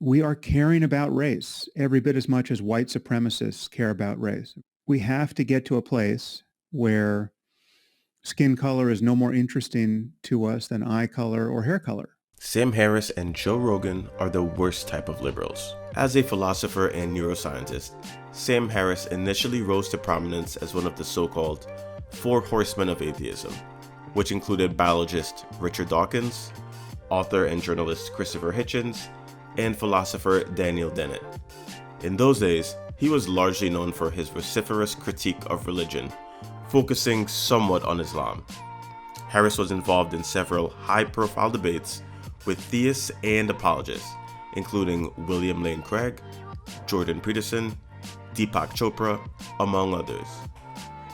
We are caring about race every bit as much as white supremacists care about race. We have to get to a place where skin color is no more interesting to us than eye color or hair color. Sam Harris and Joe Rogan are the worst type of liberals. As a philosopher and neuroscientist, Sam Harris initially rose to prominence as one of the so-called Four Horsemen of Atheism, which included biologist Richard Dawkins, author and journalist Christopher Hitchens, and philosopher Daniel Dennett. In those days, he was largely known for his vociferous critique of religion, focusing somewhat on Islam. Harris was involved in several high-profile debates with theists and apologists, including William Lane Craig, Jordan Peterson, Deepak Chopra, among others.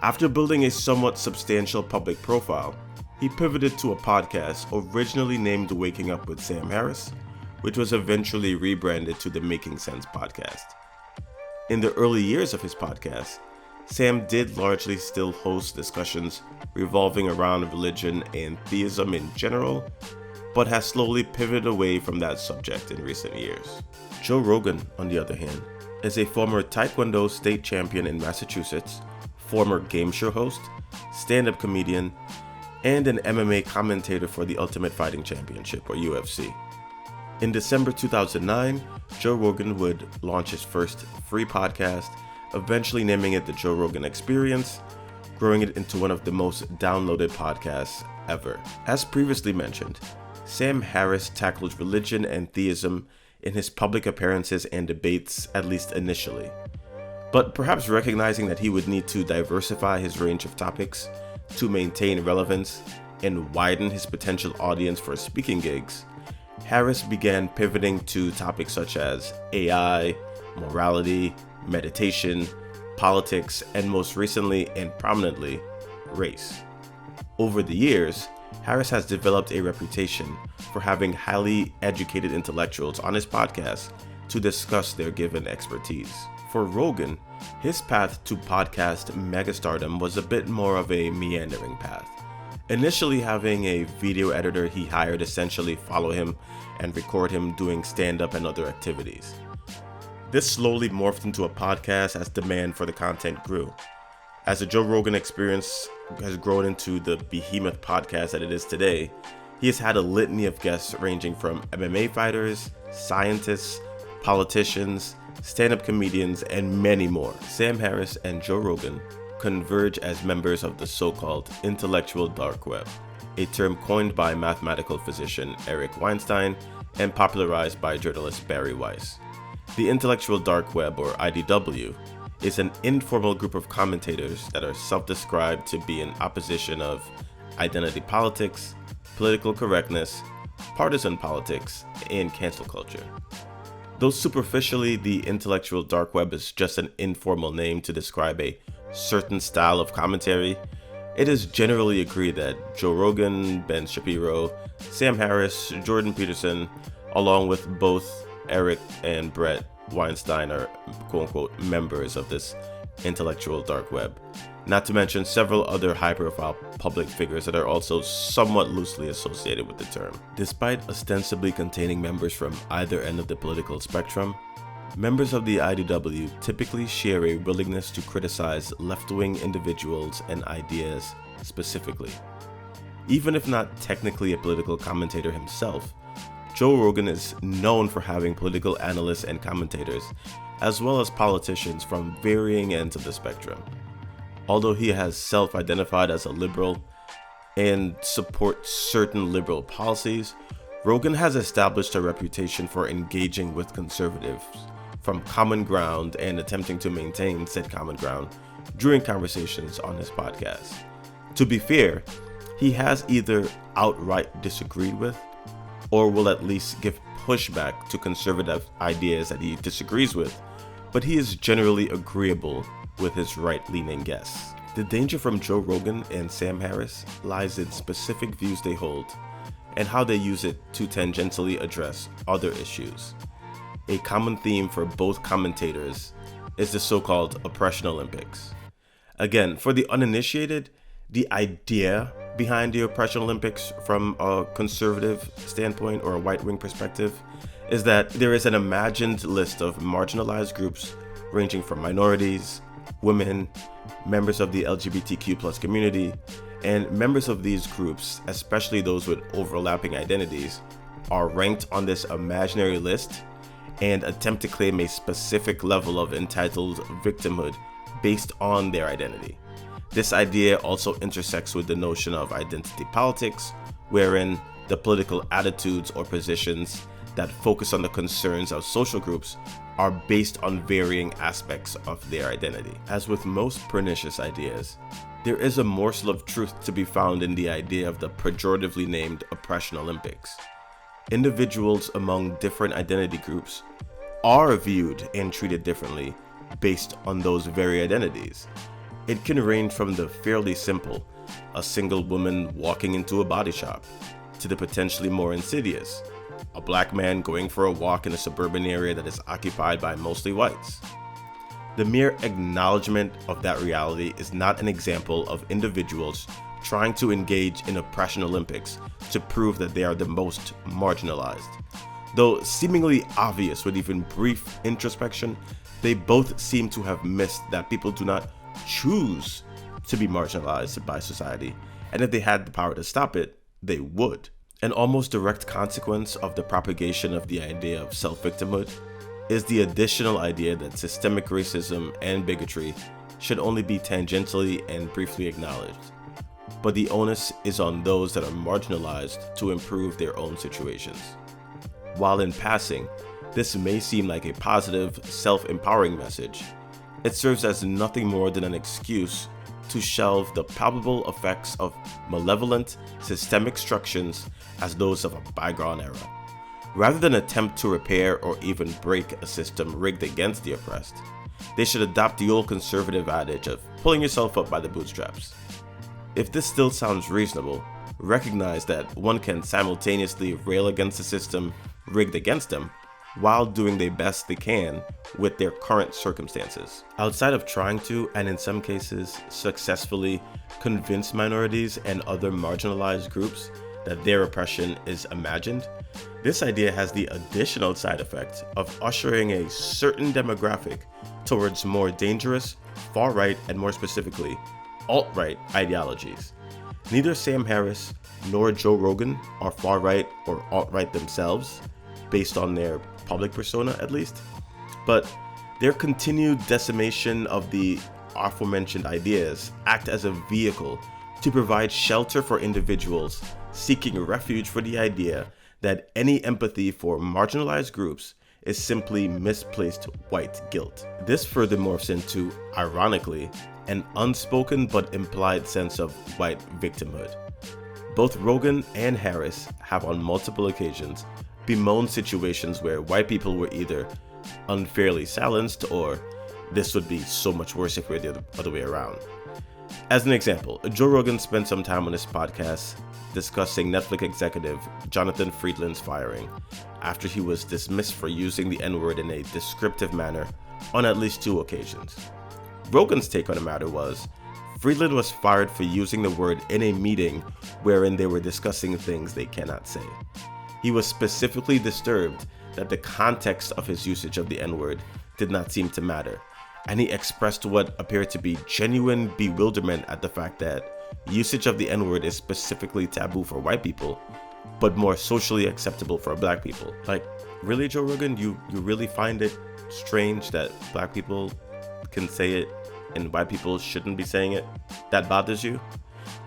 After building a somewhat substantial public profile, he pivoted to a podcast originally named Waking Up with Sam Harris, which was eventually rebranded to the Making Sense podcast. In the early years of his podcast, Sam did largely still host discussions revolving around religion and theism in general, but has slowly pivoted away from that subject in recent years. Joe Rogan, on the other hand, is a former Taekwondo state champion in Massachusetts, former game show host, stand-up comedian, and an MMA commentator for the Ultimate Fighting Championship, or UFC. In December 2009, Joe Rogan would launch his first free podcast, eventually naming it The Joe Rogan Experience, growing it into one of the most downloaded podcasts ever. As previously mentioned, Sam Harris tackled religion and theism in his public appearances and debates, at least initially. But perhaps recognizing that he would need to diversify his range of topics to maintain relevance and widen his potential audience for speaking gigs, Harris began pivoting to topics such as AI, morality, meditation, politics, and most recently and prominently, race. Over the years, Harris has developed a reputation for having highly educated intellectuals on his podcast to discuss their given expertise. For Rogan, his path to podcast megastardom was a bit more of a meandering path. Initially having a video editor he hired essentially follow him and record him doing stand-up and other activities. This slowly morphed into a podcast as demand for the content grew. As the Joe Rogan Experience has grown into the behemoth podcast that it is today, he has had a litany of guests ranging from MMA fighters, scientists, politicians, stand-up comedians, and many more. Sam Harris and Joe Rogan converge as members of the so-called intellectual dark web, a term coined by mathematical physician Eric Weinstein and popularized by journalist Barry Weiss. The intellectual dark web, or IDW, is an informal group of commentators that are self-described to be in opposition of identity politics, political correctness, partisan politics, and cancel culture. Though superficially the intellectual dark web is just an informal name to describe a certain style of commentary, it is generally agreed that Joe Rogan, Ben Shapiro, Sam Harris, Jordan Peterson, along with both Eric and Brett Weinstein are quote-unquote members of this intellectual dark web, not to mention several other high-profile public figures that are also somewhat loosely associated with the term. Despite ostensibly containing members from either end of the political spectrum, members of the IDW typically share a willingness to criticize left-wing individuals and ideas specifically. Even if not technically a political commentator himself, Joe Rogan is known for having political analysts and commentators, as well as politicians from varying ends of the spectrum. Although he has self-identified as a liberal and supports certain liberal policies, Rogan has established a reputation for engaging with conservatives from common ground and attempting to maintain said common ground during conversations on his podcast. To be fair, he has either outright disagreed with or will at least give pushback to conservative ideas that he disagrees with, but he is generally agreeable with his right-leaning guests. The danger from Joe Rogan and Sam Harris lies in specific views they hold and how they use it to tangentially address other issues. A common theme for both commentators is the so-called Oppression Olympics. Again, for the uninitiated, the idea behind the Oppression Olympics from a conservative standpoint or a right-wing perspective is that there is an imagined list of marginalized groups ranging from minorities, women, members of the LGBTQ+ community, and members of these groups, especially those with overlapping identities, are ranked on this imaginary list and attempt to claim a specific level of entitled victimhood based on their identity. This idea also intersects with the notion of identity politics, wherein the political attitudes or positions that focus on the concerns of social groups are based on varying aspects of their identity. As with most pernicious ideas, there is a morsel of truth to be found in the idea of the pejoratively named Oppression Olympics. Individuals among different identity groups are viewed and treated differently based on those very identities. It can range from the fairly simple, a single woman walking into a body shop, to the potentially more insidious, a black man going for a walk in a suburban area that is occupied by mostly whites. The mere acknowledgement of that reality is not an example of individuals trying to engage in Oppression Olympics to prove that they are the most marginalized. Though seemingly obvious with even brief introspection, they both seem to have missed that people do not choose to be marginalized by society, and if they had the power to stop it, they would. An almost direct consequence of the propagation of the idea of self-victimhood is the additional idea that systemic racism and bigotry should only be tangentially and briefly acknowledged, but the onus is on those that are marginalized to improve their own situations. While in passing, this may seem like a positive, self-empowering message, it serves as nothing more than an excuse to shelve the palpable effects of malevolent, systemic structures as those of a bygone era. Rather than attempt to repair or even break a system rigged against the oppressed, they should adopt the old conservative adage of pulling yourself up by the bootstraps. If this still sounds reasonable, recognize that one can simultaneously rail against the system rigged against them while doing the best they can with their current circumstances. Outside of trying to, and in some cases successfully, convince minorities and other marginalized groups that their oppression is imagined, this idea has the additional side effect of ushering a certain demographic towards more dangerous, far-right, and more specifically, alt-right ideologies. Neither Sam Harris nor Joe Rogan are far-right or alt-right themselves, based on their public persona at least, but their continued decimation of the aforementioned ideas act as a vehicle to provide shelter for individuals seeking refuge for the idea that any empathy for marginalized groups is simply misplaced white guilt. This further morphs into, ironically, an unspoken but implied sense of white victimhood. Both Rogan and Harris have on multiple occasions bemoaned situations where white people were either unfairly silenced or this would be so much worse if we're the other way around. As an example, Joe Rogan spent some time on his podcast discussing Netflix executive Jonathan Friedland's firing after he was dismissed for using the N-word in a descriptive manner on at least 2 occasions. Rogan's take on the matter was, Friedland was fired for using the word in a meeting wherein they were discussing things they cannot say. He was specifically disturbed that the context of his usage of the N-word did not seem to matter, and he expressed what appeared to be genuine bewilderment at the fact that usage of the N-word is specifically taboo for white people, but more socially acceptable for black people. Like, really, Joe Rogan, you really find it strange that black people can say it and white people shouldn't be saying it? That bothers you?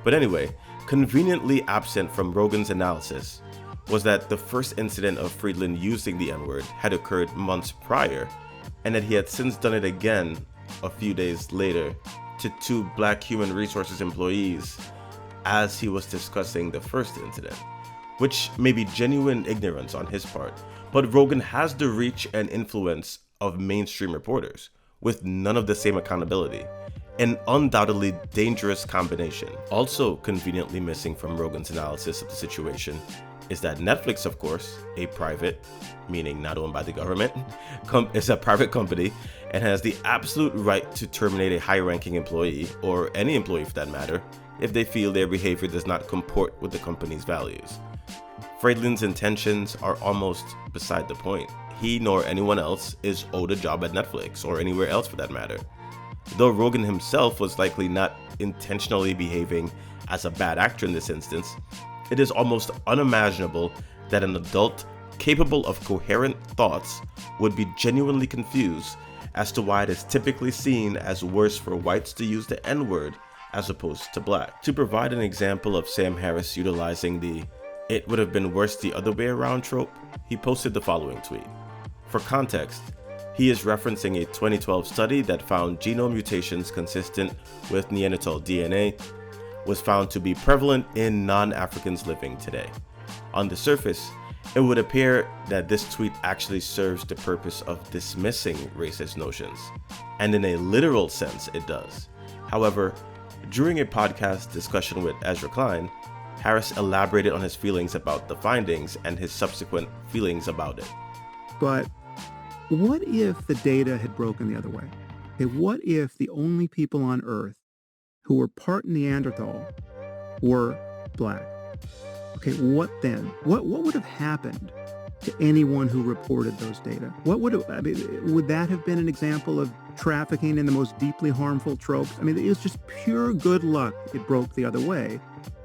But anyway, conveniently absent from Rogan's analysis was that the first incident of Friedland using the N-word had occurred months prior, and that he had since done it again a few days later to 2 black human resources employees as he was discussing the first incident, which may be genuine ignorance on his part, but Rogan has the reach and influence of mainstream reporters with none of the same accountability, an undoubtedly dangerous combination. Also conveniently missing from Rogan's analysis of the situation is that Netflix, of course, a private, meaning not owned by the government, is a private company and has the absolute right to terminate a high-ranking employee, or any employee for that matter, if they feel their behavior does not comport with the company's values. Friedland's intentions are almost beside the point. He nor anyone else is owed a job at Netflix, or anywhere else for that matter. Though Rogan himself was likely not intentionally behaving as a bad actor in this instance, it is almost unimaginable that an adult capable of coherent thoughts would be genuinely confused as to why it is typically seen as worse for whites to use the N-word as opposed to black. To provide an example of Sam Harris utilizing the "it would have been worse the other way around" trope, he posted the following tweet. For context, he is referencing a 2012 study that found genome mutations consistent with Neanderthal DNA was found to be prevalent in non-Africans living today. On the surface, it would appear that this tweet actually serves the purpose of dismissing racist notions, and in a literal sense it does. However, during a podcast discussion with Ezra Klein, Harris elaborated on his feelings about the findings and his subsequent feelings about it. But what if the data had broken the other way? Okay, what if the only people on Earth who were part Neanderthal were black? Okay, what then? What would have happened to anyone who reported those data? Would that have been an example of trafficking in the most deeply harmful tropes? I mean, it was just pure good luck it broke the other way.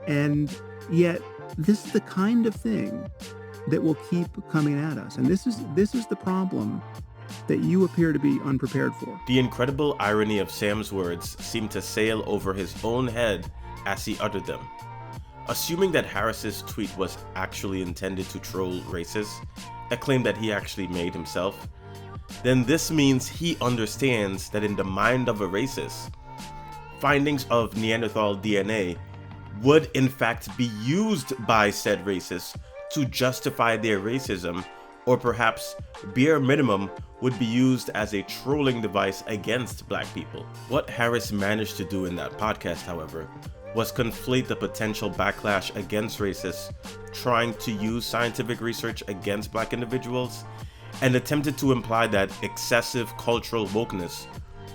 And yet, this is the kind of thing that will keep coming at us. And this is the problem that you appear to be unprepared for. The incredible irony of Sam's words seemed to sail over his own head as he uttered them. Assuming that Harris's tweet was actually intended to troll racists, a claim that he actually made himself, then this means he understands that in the mind of a racist, findings of Neanderthal DNA would in fact be used by said racists to justify their racism, or perhaps, bare minimum, would be used as a trolling device against black people. What Harris managed to do in that podcast, however, was conflate the potential backlash against racists trying to use scientific research against black individuals, and attempted to imply that excessive cultural wokeness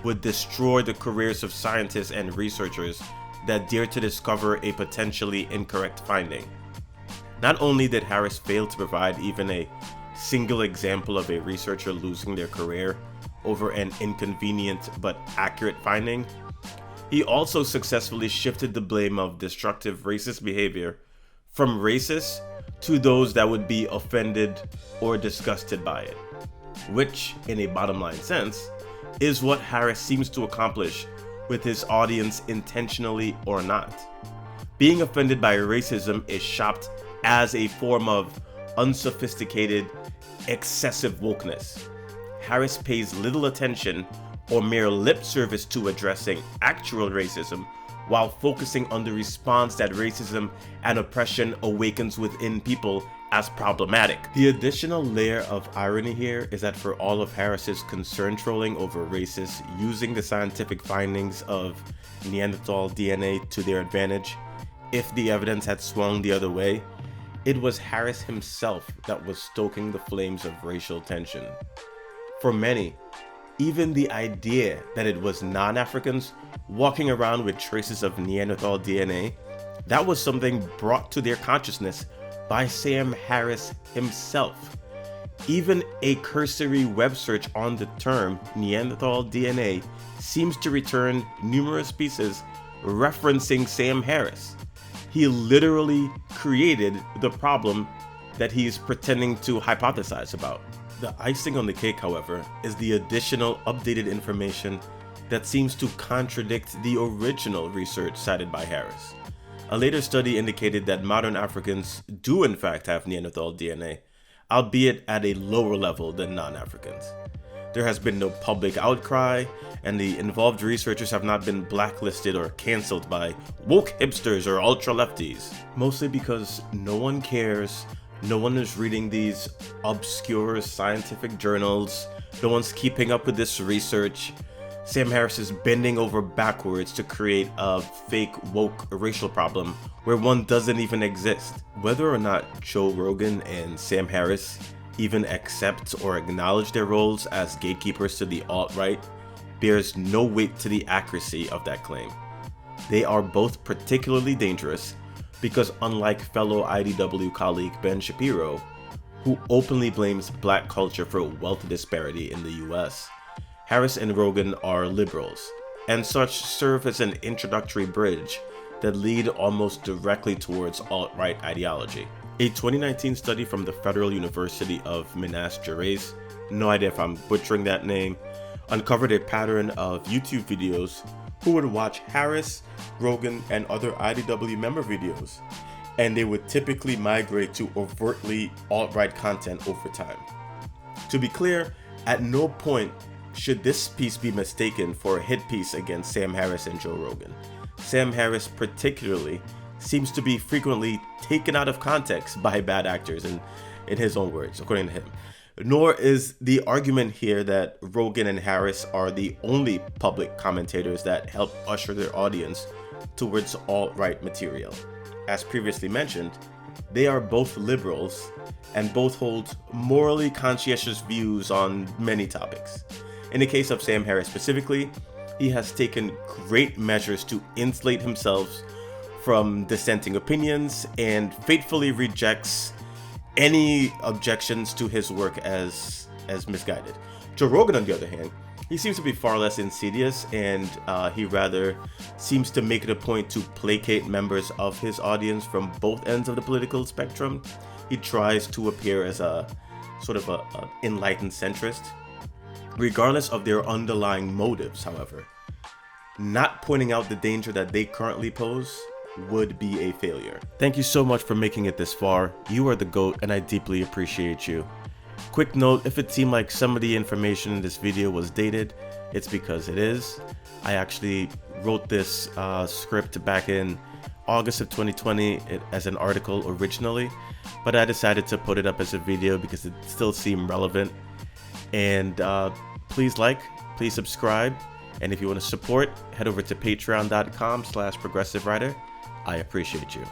would destroy the careers of scientists and researchers that dare to discover a potentially incorrect finding. Not only did Harris fail to provide even a single example of a researcher losing their career over an inconvenient but accurate finding, he also successfully shifted the blame of destructive racist behavior from racists to those that would be offended or disgusted by it, which, in a bottom line sense, is what Harris seems to accomplish with his audience intentionally or not. Being offended by racism is shopped as a form of unsophisticated, excessive wokeness. Harris pays little attention or mere lip service to addressing actual racism while focusing on the response that racism and oppression awakens within people as problematic. The additional layer of irony here is that for all of Harris's concern trolling over racists using the scientific findings of Neanderthal DNA to their advantage, if the evidence had swung the other way, it was Harris himself that was stoking the flames of racial tension. For many, even the idea that it was non-Africans walking around with traces of Neanderthal DNA, that was something brought to their consciousness by Sam Harris himself. Even a cursory web search on the term Neanderthal DNA seems to return numerous pieces referencing Sam Harris. He literally created the problem that he's pretending to hypothesize about. The icing on the cake, however, is the additional updated information that seems to contradict the original research cited by Harris. A later study indicated that modern Africans do in fact have Neanderthal DNA, albeit at a lower level than non-Africans. There has been no public outcry, and the involved researchers have not been blacklisted or cancelled by woke hipsters or ultra-lefties, mostly because no one cares. No one is reading these obscure scientific journals. No one's keeping up with this research. Sam Harris is bending over backwards to create a fake woke racial problem where one doesn't even exist. Whether or not Joe Rogan and Sam Harris even accept or acknowledge their roles as gatekeepers to the alt-right bears no weight to the accuracy of that claim. They are both particularly dangerous because unlike fellow IDW colleague Ben Shapiro, who openly blames black culture for wealth disparity in the US, Harris and Rogan are liberals, and such serve as an introductory bridge that lead almost directly towards alt-right ideology. A 2019 study from the Federal University of Minas Gerais, no idea if I'm butchering that name, uncovered a pattern of YouTube videos who would watch Harris, Rogan, and other IDW member videos, and they would typically migrate to overtly alt-right content over time. To be clear, at no point should this piece be mistaken for a hit piece against Sam Harris and Joe Rogan. Sam Harris particularly seems to be frequently taken out of context by bad actors, in his own words, according to him. Nor is the argument here that Rogan and Harris are the only public commentators that help usher their audience towards alt-right material. As previously mentioned, they are both liberals and both hold morally conscientious views on many topics. In the case of Sam Harris specifically, he has taken great measures to insulate himself from dissenting opinions and faithfully rejects any objections to his work as misguided. Joe Rogan, on the other hand, he seems to be far less insidious, and he rather seems to make it a point to placate members of his audience from both ends of the political spectrum. He tries to appear as a sort of a enlightened centrist. Regardless of their underlying motives, however, not pointing out the danger that they currently pose would be a failure. Thank you so much for making it this far. You are the GOAT, and I deeply appreciate you. Quick note, if it seemed like some of the information in this video was dated, it's because it is. I actually wrote this script back in August of 2020 as an article originally, but I decided to put it up as a video because it still seemed relevant. And please like, please subscribe, and if you want to support, head over to patreon.com/progressivewriter. I appreciate you.